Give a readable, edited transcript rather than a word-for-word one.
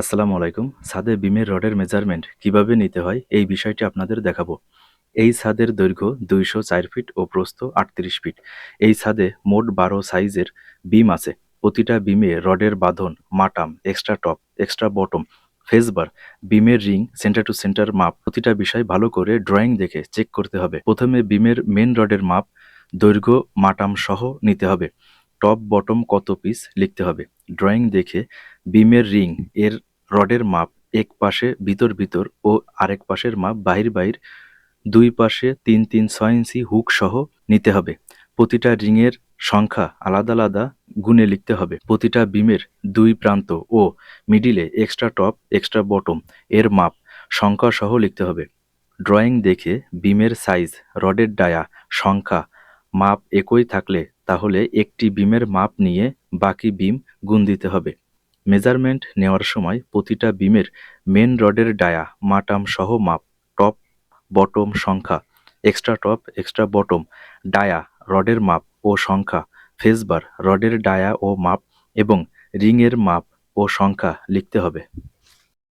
আসসালামু আলাইকুম। ছাদে বিমের রডের মেজারমেন্ট কিভাবে নিতে হয় এই বিষয়টি আপনাদের দেখাবো। এই ছাদের দৈর্ঘ্য ২০৪ ফিট ও প্রস্থ ৩৮ ফিট। এই ছাদে মোট ১২ সাইজের বিম আছে। প্রতিটা বিমে রডের বাঁধন, মাটাম, extra top, extra bottom, face bar, বিমের রিং, সেন্টার টু সেন্টার মাপ প্রতিটা বিষয় ভালো করে ড্রয়িং দেখে চেক করতে হবে। প্রথমে বিমের মেন রডের মাপ, দৈর্ঘ্য, মাটাম সহ নিতে হবে। টপ বটম কত পিস লিখতে হবে। ড্রয়িং দেখে বিমের রিং এর রডের মাপ এক পাশে ভিতর ভিতর ও আরেক পাশের মাপ বাহির বাহির, দুই পাশে ৩-৩-৬ ইঞ্চি হুক সহ নিতে হবে। প্রতিটা রিংয়ের সংখ্যা আলাদা আলাদা গুণে লিখতে হবে। প্রতিটা বিমের দুই প্রান্ত ও মিডিলে এক্সট্রা টপ, এক্সট্রা বটম এর মাপ সংখ্যা সহ লিখতে হবে। ড্রয়িং দেখে বিমের সাইজ, রডের ডায়া, সংখ্যা, মাপ একই থাকলে তাহলে একটি বিমের মাপ নিয়ে বাকি বিম গুণ দিতে হবে। মেজারমেন্ট নেওয়ার সময় প্রতিটা বিমের মেন রডের ডায়া, মাটাম সহ মাপ, টপ, বটম সংখ্যা, extra top, extra bottom, dia, রডের মাপ ও সংখ্যা, ফেসবার, রডের ডায়া ও মাপ এবং রিংয়ের মাপ ও সংখ্যা লিখতে হবে।